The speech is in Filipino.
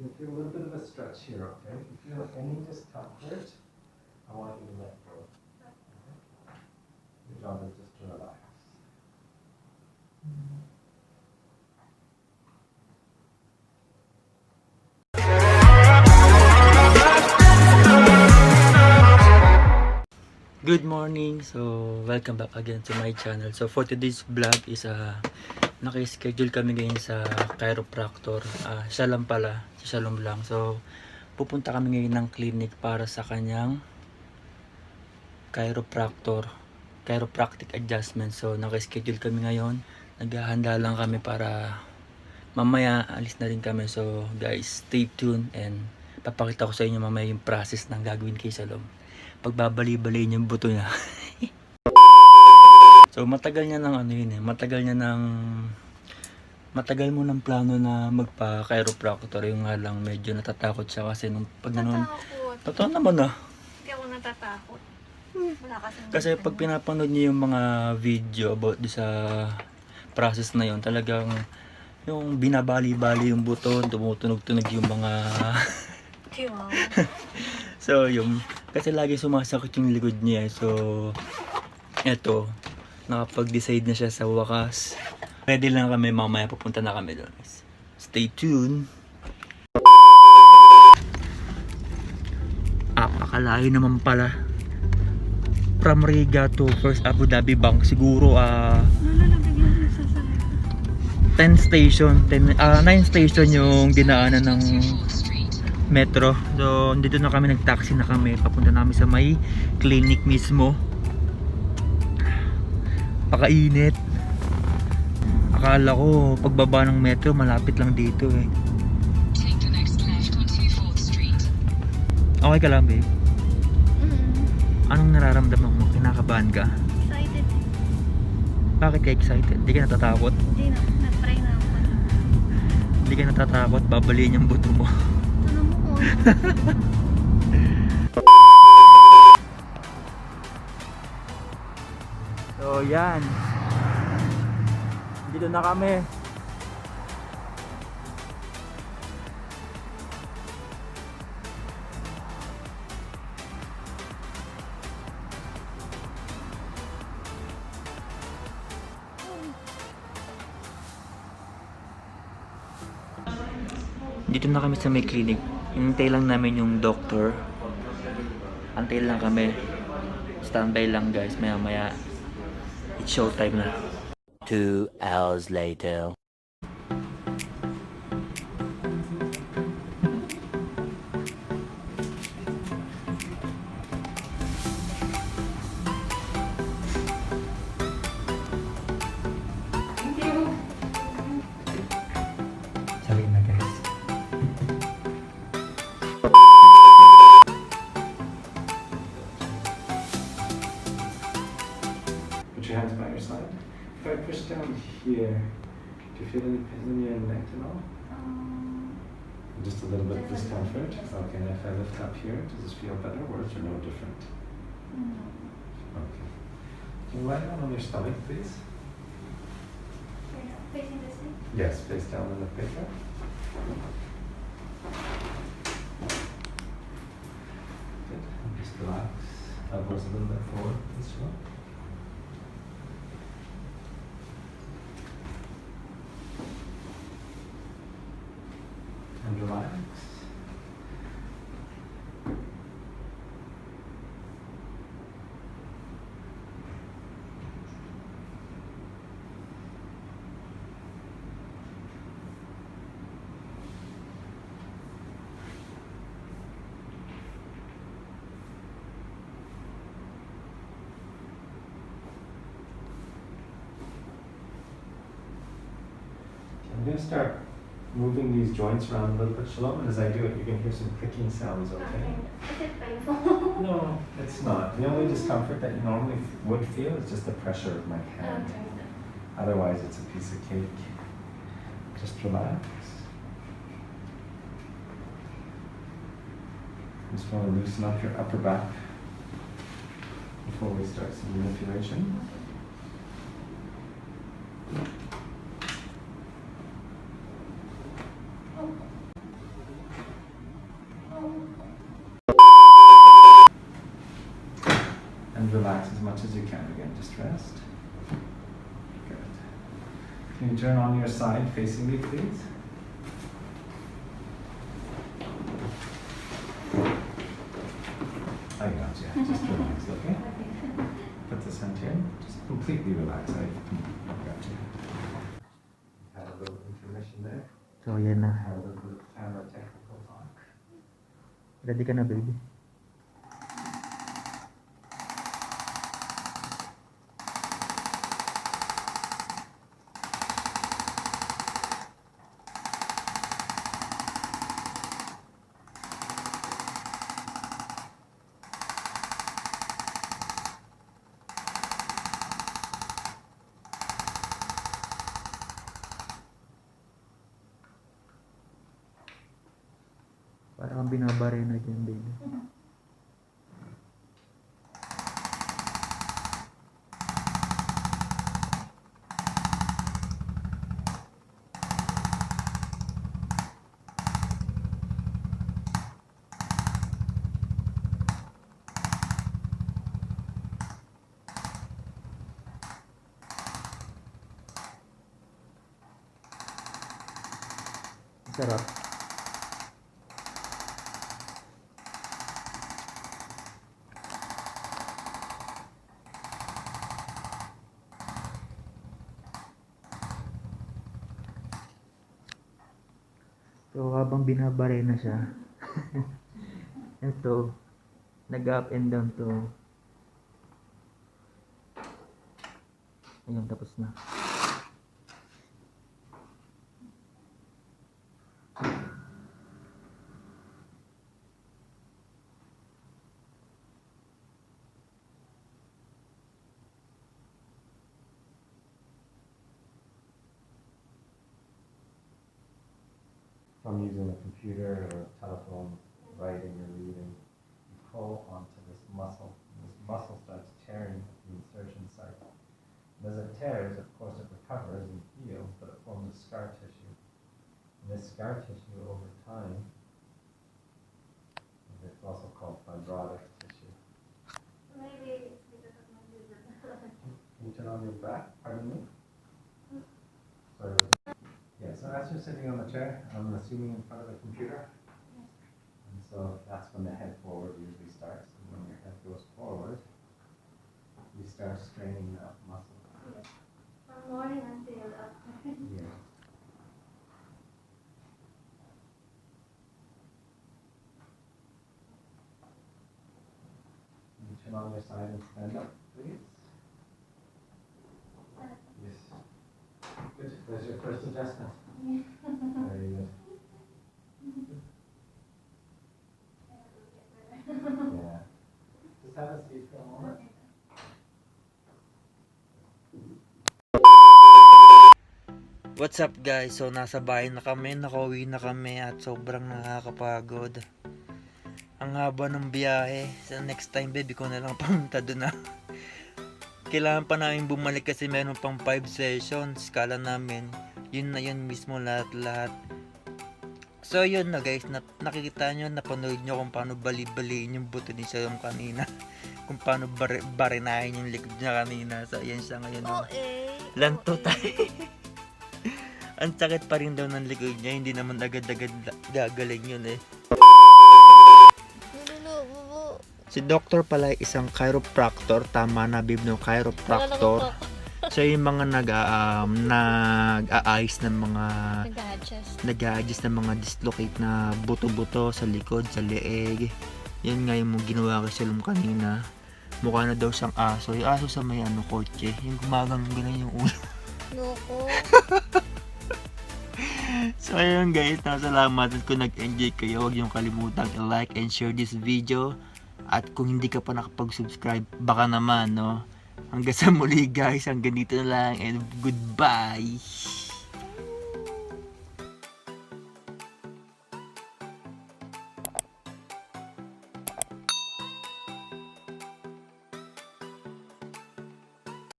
You'll feel a little bit of a stretch here, okay? If you feel any discomfort, I want you to let go. Okay? Your job is just to relax. Good morning! So, welcome back again to my channel. So, for today's vlog is naka-schedule kami ngayon sa chiropractor. Siya lang pala, si Shalom lang. So, pupunta kami ngayon ng clinic para sa kanyang chiropractic adjustment. So, naka-schedule kami ngayon. Naghahanda lang kami para mamaya alis na rin kami. So, guys, stay tuned and papakita ko sa inyo mamaya yung process ng gagawin kay Shalom. Pagbabali-bali yung buto niya. So matagal niya ng matagal mo ng plano na magpa-chiropractor. Yung nga lang medyo natatakot siya kasi nung pag nanon. Totoo naman Hindi ako natatakot. Wala kasi pag pinapanood niyo yung mga video about sa process na yon, talagang yung binabali-bali yung buto, tumutunog-tunog yung mga so yung kasi lagi sumasakit yung likod niya. So eto, nakapag-decide na siya sa wakas. Ready lang kami, mamaya pupunta na kami doon. Stay tuned. Apakalayo naman pala. From Riga to First Abu Dhabi Bank siguro 9 station yung dinaanan ng metro. So dito na kami, nag-taxi na kami, papunta namin sa may clinic mismo. Pakainit. Akala ko pagbaba ng metro malapit lang dito eh. Okay ka lang, babe? Anong nararamdaman mo? Kinakabahan ka? Excited. Bakit ka excited? Hindi ka natatakot? Hindi na. Na-try na ako. Hindi ka natatakot? Babaliin yung buto mo. Ano mo? So yan, dito na kami. Dito na kami sa may clinic. Hintay lang namin yung doctor. Antay lang kami. Standby lang guys, maya maya it's showtime na. 2 hours later. Sorry na guys. Put your hands by your side. If I push down here, do you feel any pain in your neck at all? Just a little bit of discomfort? Okay, and if I lift up here, does this feel better, worse, or no different? Okay. Can you lie down on your stomach, please? Facing this way? Yes, face down in the paper. Good. And just relax. Elbows a little bit forward, this one. And relax. I'm going to start moving these joints around a little bit, Shalom, and as I do it, you can hear some clicking sounds, okay? Is it painful? No, it's not. The only discomfort that you normally would feel is just the pressure of my hand. Otherwise, it's a piece of cake. Just relax. Just want to loosen up your upper back before we start some manipulation. relax as much as you can. Again, just rest. Good. Can you turn on your side facing me, please? I got you. Just relax, okay? Put this hand here. Just completely relax. I got you. Had a little intermission there. So, yan na. Had a little bit of camera technical talk. Ready ka na, baby? Parang binabare na dyan, baby. Sarap. So, habang binabare na siya, ito, nag-up and down to. Ayun, tapos na. From using a computer or a telephone, writing or reading, you pull onto this muscle. And this muscle starts tearing at the insertion site. And as it tears, of course, it recovers and heals, but it forms a scar tissue. And this scar tissue, over time, it's also called fibrotic tissue. Maybe it's because of my vision. Can you turn on your back? Pardon me? Sorry. Yeah, so as you're sitting on the chair, I'm assuming in front of the computer. And so that's when the head forward usually starts. And when your head goes forward, you start straining that muscle. Yes. From morning until after. Yeah. Can you turn on your side and stand up, please? Yes. Good. There's your first adjustment. Very good. Yeah. Just have a seat for a moment. What's up, guys? So, nasa bahay na kami, nakauwi na kami at sobrang nakakapagod. Ang haba ng biyahe. Sa next time, baby ko na lang pumunta doon na. Kailangan pa namin bumalik kasi meron pang 5 sessions. Kala namin, yun na yun mismo lahat-lahat. So yun na guys, nakikita nyo, napanood nyo kung paano bali-baliin yung buto ni Shalom kanina. Kung paano barinahin yung likod niya kanina. So ayan siya ngayon. Oh, lanto tayo. Ang sakit pa rin daw ng likod niya, hindi naman agad-agad gagaling yun eh. Si Doctor pala isang chiropractor, tama na babe, no? Chiropractor. So yung mga nag-aayos ng mga nag-a-adjust ng mga dislocate na buto-buto sa likod, sa leeg. Yan nga yung ginawa ko sa Shalom kanina. Mukha na daw siyang aso. Yung aso sa may kotse. Yung gumagang ganun yung ulo. Loko. So ayun guys, salamat at kung nag-enjoy kayo, huwag niyong kalimutang i-like and share this video. At kung hindi ka pa nakapag-subscribe, baka naman, no? Hanggang sa muli guys, hanggang dito na lang and goodbye!